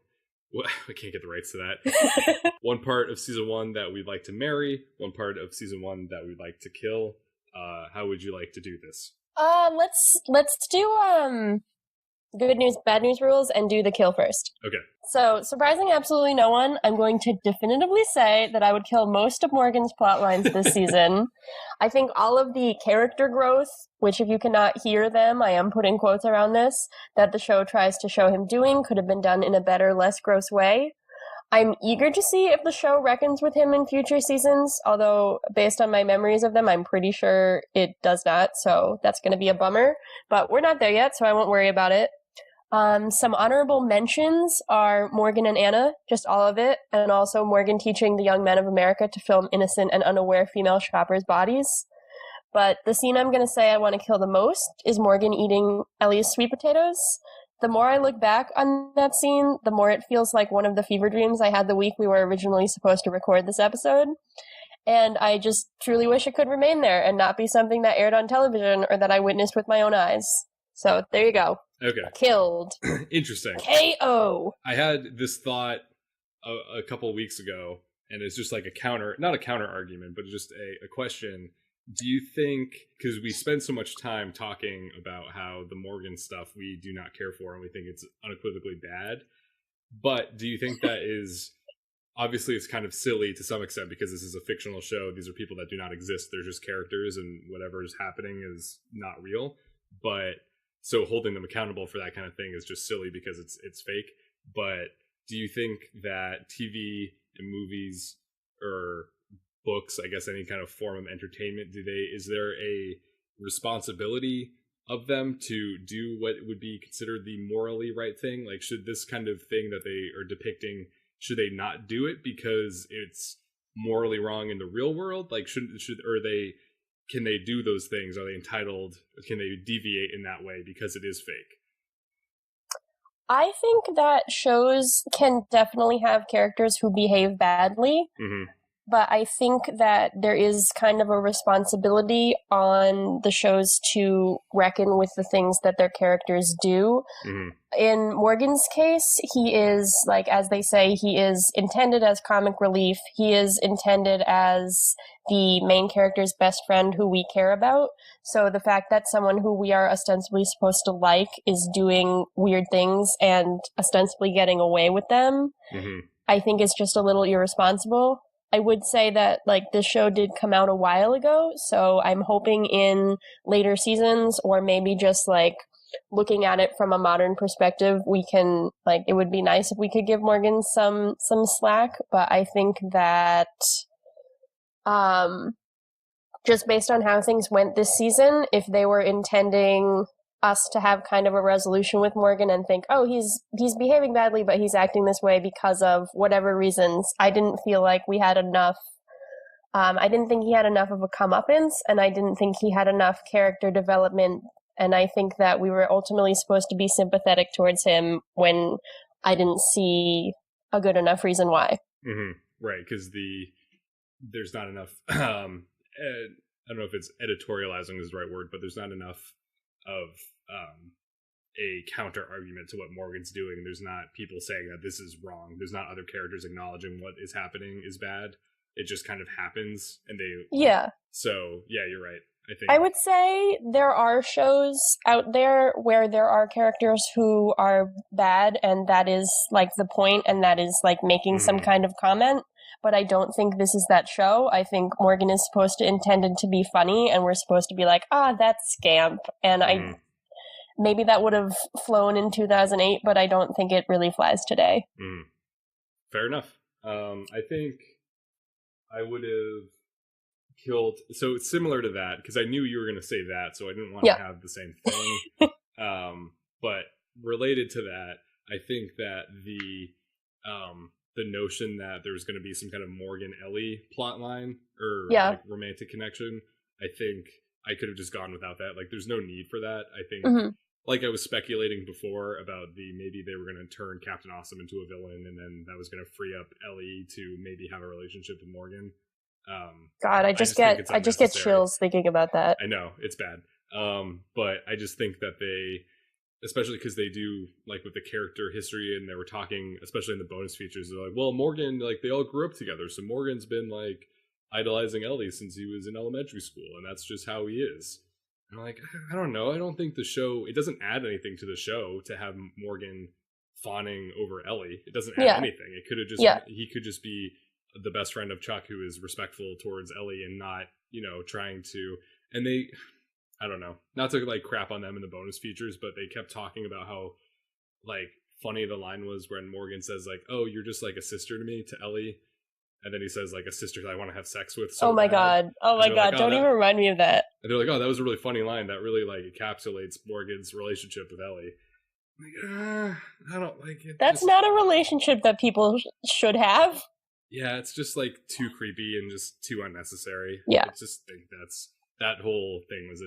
Well, I can't get the rights to that. One part of season 1 that we'd like to marry, one part of season 1 that we'd like to kill. How would you like to do this? Let's do good news, bad news rules and do the kill first. Okay. So, surprising absolutely no one, I'm going to definitively say that I would kill most of Morgan's plot lines this season. I think all of the character growth, which if you cannot hear them, I am putting quotes around this, that the show tries to show him doing could have been done in a better, less gross way. I'm eager to see if the show reckons with him in future seasons, although based on my memories of them, I'm pretty sure it does not, so that's going to be a bummer. But we're not there yet, so I won't worry about it. Some honorable mentions are Morgan and Anna, just all of it, and also Morgan teaching the young men of America to film innocent and unaware female shoppers' bodies. But the scene I'm going to say I want to kill the most is Morgan eating Ellie's sweet potatoes. The more I look back on that scene, the more it feels like one of the fever dreams I had the week we were originally supposed to record this episode. And I just truly wish it could remain there and not be something that aired on television or that I witnessed with my own eyes. So there you go. Okay. Killed. Interesting. KO. I had this thought a couple of weeks ago, and it's just like not a counter argument, but just a question. Do you think, because we spend so much time talking about how the Morgan stuff we do not care for and we think it's unequivocally bad, but do you think that is, obviously it's kind of silly to some extent because this is a fictional show, these are people that do not exist, they're just characters and whatever is happening is not real, but so holding them accountable for that kind of thing is just silly because it's fake. But do you think that TV and movies or books, I guess any kind of form of entertainment, is there a responsibility of them to do what would be considered the morally right thing? Like, should this kind of thing that they are depicting, should they not do it because it's morally wrong in the real world? Like, can they do those things? Are they entitled? Can they deviate in that way because it is fake? I think that shows can definitely have characters who behave badly. Mm-hmm. but I think that there is kind of a responsibility on the shows to reckon with the things that their characters do. Mm-hmm. In Morgan's case, he is, like, as they say, he is intended as comic relief. He is intended as the main character's best friend who we care about. So the fact that someone who we are ostensibly supposed to like is doing weird things and ostensibly getting away with them, Mm-hmm. I think is just a little irresponsible. I would say that, like, this show did come out a while ago, so I'm hoping in later seasons, or maybe just, like, looking at it from a modern perspective, we can, like, it would be nice if we could give Morgan some slack, but I think that just based on how things went this season, if they were intending us to have kind of a resolution with Morgan and think, oh, he's behaving badly, but he's acting this way because of whatever reasons, I didn't feel like we had enough. I didn't think he had enough of a comeuppance, and I didn't think he had enough character development. And I think that we were ultimately supposed to be sympathetic towards him when I didn't see a good enough reason why. Mm-hmm. Right, because there's not enough. I don't know if it's editorializing is the right word, but there's not enough of a counter argument to what Morgan's doing. There's not people saying that this is wrong. There's not other characters acknowledging what is happening is bad. It just kind of happens, and yeah. So yeah, you're right. I would say there are shows out there where there are characters who are bad, and that is, like, the point, and that is, like, making some kind of comment. But I don't think this is that show. I think Morgan is intended to be funny, and we're supposed to be like, that's scamp. And maybe that would have flown in 2008, but I don't think it really flies today. Fair enough. I think I would have killed. So it's similar to that, because I knew you were going to say that, so I didn't want to have the same thing. But related to that, I think that the notion that there was going to be some kind of Morgan Ellie plot line or like romantic connection, I think I could have just gone without that. Like, there's no need for that. I think, like I was speculating before about maybe they were going to turn Captain Awesome into a villain, and then that was going to free up Ellie to maybe have a relationship with Morgan. God, I just get chills thinking about that. I know, it's bad. But I just think that they, especially because they do, like, with the character history, and they were talking, especially in the bonus features, they're like, well, Morgan, like, they all grew up together, so Morgan's been, like, idolizing Ellie since he was in elementary school, and that's just how he is. And I'm like, I don't know, I don't think the show, it doesn't add anything to the show to have Morgan fawning over Ellie. It doesn't add anything. It could have just, he could just be the best friend of Chuck who is respectful towards Ellie and not, trying to, and they, I don't know, not to, like, crap on them in the bonus features, but they kept talking about how, like, funny the line was when Morgan says, like, oh, you're just like a sister to me, to Ellie. And then he says, like, a sister that I want to have sex with. So oh my God. Don't even remind me of that. And they're like, oh, that was a really funny line. That really, like, encapsulates Morgan's relationship with Ellie. I'm like, I don't like it. That's not a relationship that people should have. Yeah, it's just, like, too creepy and just too unnecessary. Yeah. I just think that whole thing was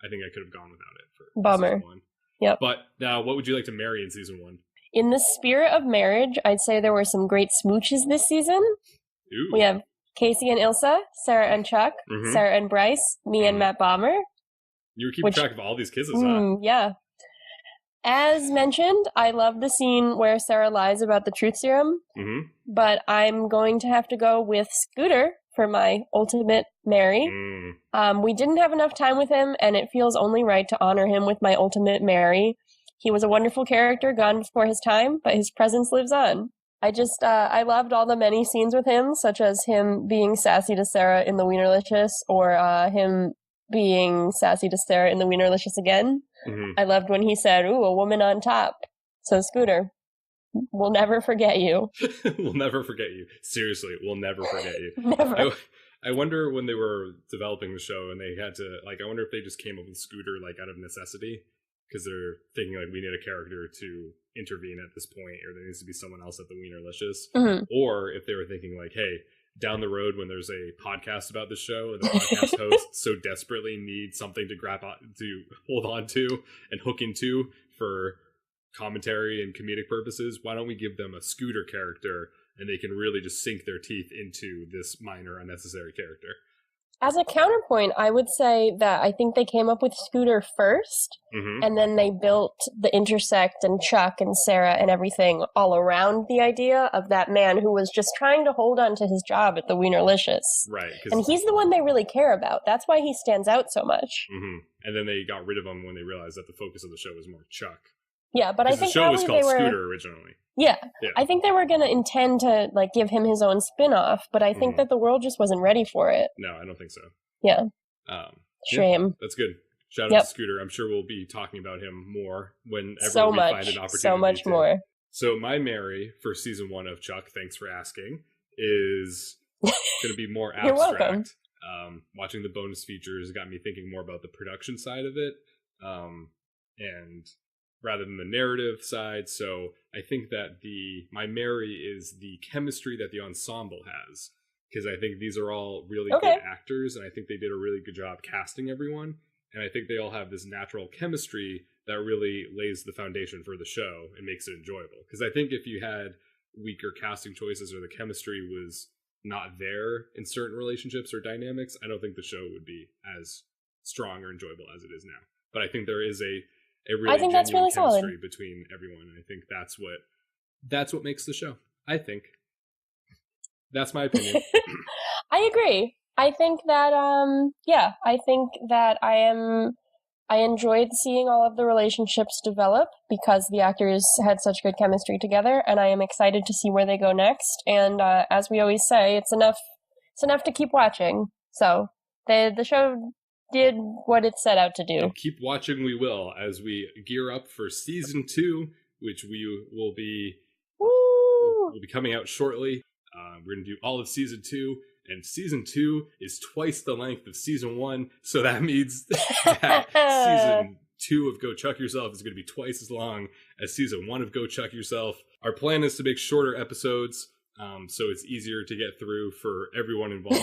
I think I could have gone without it for bummer. season 1. Yep. But now, what would you like to marry in season 1? In the spirit of marriage, I'd say there were some great smooches this season. Ooh. We have Casey and Ilsa, Sarah and Chuck, Sarah and Bryce, me and Matt Bomber. You were keeping track of all these kisses, huh? Yeah. As mentioned, I love the scene where Sarah lies about the truth serum, but I'm going to have to go with Scooter for my ultimate Mary. We didn't have enough time with him, and it feels only right to honor him with my ultimate Mary. He was a wonderful character, gone before his time, but his presence lives on. I loved all the many scenes with him, such as him being sassy to Sarah in the Wienerlicious, or him being sassy to Sarah in the Wienerlicious again. I loved when he said, ooh, a woman on top. So, Scooter, we'll never forget you. We'll never forget you. Seriously, we'll never forget you. Never. I wonder when they were developing the show and they had to, like, I wonder if they just came up with Scooter, like, out of necessity. Because they're thinking, like, we need a character to intervene at this point, or there needs to be someone else at the Wienerlicious. Or if they were thinking, like, hey, down the road when there's a podcast about the show and the podcast host so desperately needs something to hold on to and hook into for commentary and comedic purposes, why don't we give them a Scooter character and they can really just sink their teeth into this minor, unnecessary character. As a counterpoint, I would say that I think they came up with Scooter first, and then they built the Intersect and Chuck and Sarah and everything all around the idea of that man who was just trying to hold on to his job at the Wienerlicious. Right. And he's the one they really care about. That's why he stands out so much. And then they got rid of him when they realized that the focus of the show was more Chuck. Yeah, but I think the show was called Scooter originally. Yeah, I think they were going to intend to like give him his own spin-off, but I think that the world just wasn't ready for it. No, I don't think so. Yeah. Shame. Yeah, that's good. Shout out to Scooter. I'm sure well be talking about him more whenever we find an opportunity. So much more. So my Mary for season 1 of Chuck, thanks for asking, is going to be more abstract. You're welcome. Watching the bonus features got me thinking more about the production side of it. And rather than the narrative side. So I think that my Mary is the chemistry that the ensemble has, because I think these are all really good actors, and I think they did a really good job casting everyone, and I think they all have this natural chemistry that really lays the foundation for the show and makes it enjoyable. Because I think if you had weaker casting choices or the chemistry was not there in certain relationships or dynamics, I don't think the show would be as strong or enjoyable as it is now. But I think there is a really genuine chemistry solid between everyone, and I think that's what makes the show. I think that's my opinion. I agree. I think that I think that I enjoyed seeing all of the relationships develop because the actors had such good chemistry together, and I am excited to see where they go next. And as we always say, it's enough to keep watching. So the show did what it set out to do. And keep watching we will as we gear up for season 2, which will be coming out shortly. We're going to do all of season 2, and season 2 is twice the length of season 1, so that means that season 2 of Go Chuck Yourself is going to be twice as long as season 1 of Go Chuck Yourself. Our plan is to make shorter episodes, so it's easier to get through for everyone involved.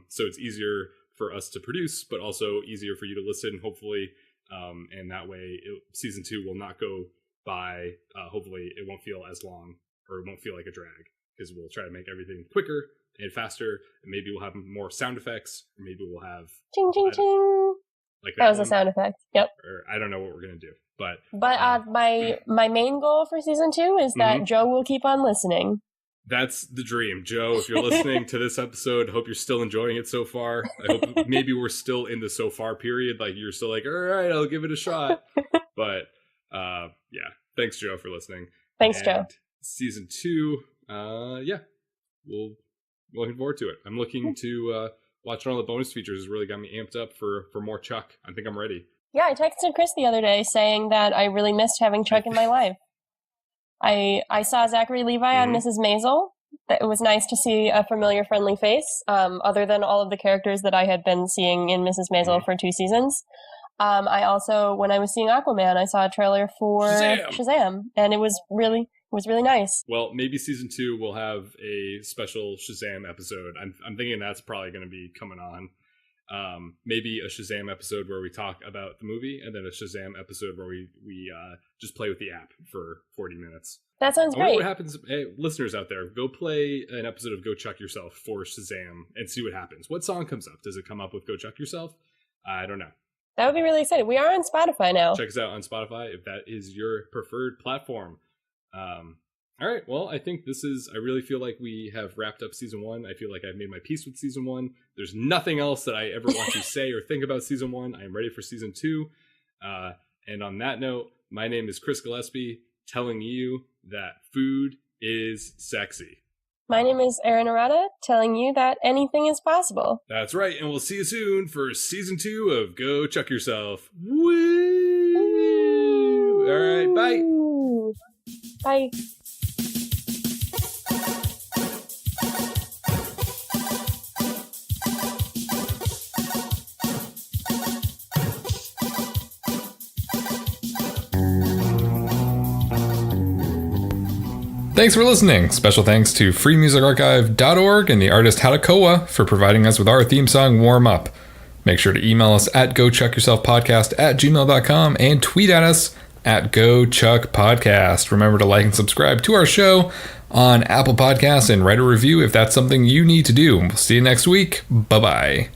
So it's easier for us to produce, but also easier for you to listen, hopefully. And that way, season 2 will not go by. Hopefully, it won't feel as long, or it won't feel like a drag, because we'll try to make everything quicker and faster. And maybe we'll have more sound effects, or maybe we'll have ching ching ching. Like that was a sound effect. Yep. Or I don't know what we're gonna do, but my main goal for season 2 is that Joe will keep on listening. That's the dream, Joe. If you're listening to this episode, hope you're still enjoying it so far. I hope maybe we're still in the so far period, like you're still like, all right, I'll give it a shot. But yeah, thanks, Joe, for listening. Thanks, Joe. Season 2, we're looking forward to it. I'm looking to watching all the bonus features has really got me amped up for more Chuck. I think I'm ready. Yeah, I texted Chris the other day saying that I really missed having Chuck in my life. I saw Zachary Levi on Mrs. Maisel. It was nice to see a familiar, friendly face, other than all of the characters that I had been seeing in Mrs. Maisel for 2 seasons. I also, when I was seeing Aquaman, I saw a trailer for Shazam, and it was really nice. Well, maybe season 2 will have a special Shazam episode. I'm thinking that's probably going to be coming on. Maybe a Shazam episode where we talk about the movie, and then a Shazam episode where we just play with the app for 40 minutes. That sounds great. What happens? Hey, listeners out there, go play an episode of Go Chuck Yourself for Shazam and see what happens. What song comes up? Does it come up with Go Chuck Yourself? I don't know. That would be really exciting. We are on Spotify now. Check us out on Spotify if that is your preferred platform. All right, well, I think I really feel like we have wrapped up season 1. I feel like I've made my peace with season 1. There's nothing else that I ever want to say or think about season 1. I am ready for season 2. And on that note, my name is Chris Gillespie, telling you that food is sexy. My name is Erin, telling you that anything is possible. That's right, and we'll see you soon for season 2 of Go Chuck Yourself. Woo! All right, bye. Bye. Thanks for listening. Special thanks to freemusicarchive.org and the artist Hatakoa for providing us with our theme song, Warm Up. Make sure to email us at gochuckyourselfpodcast@gmail.com and tweet at us at Go Chuck Podcast. Remember to like and subscribe to our show on Apple Podcasts and write a review if that's something you need to do. We'll see you next week. Bye-bye.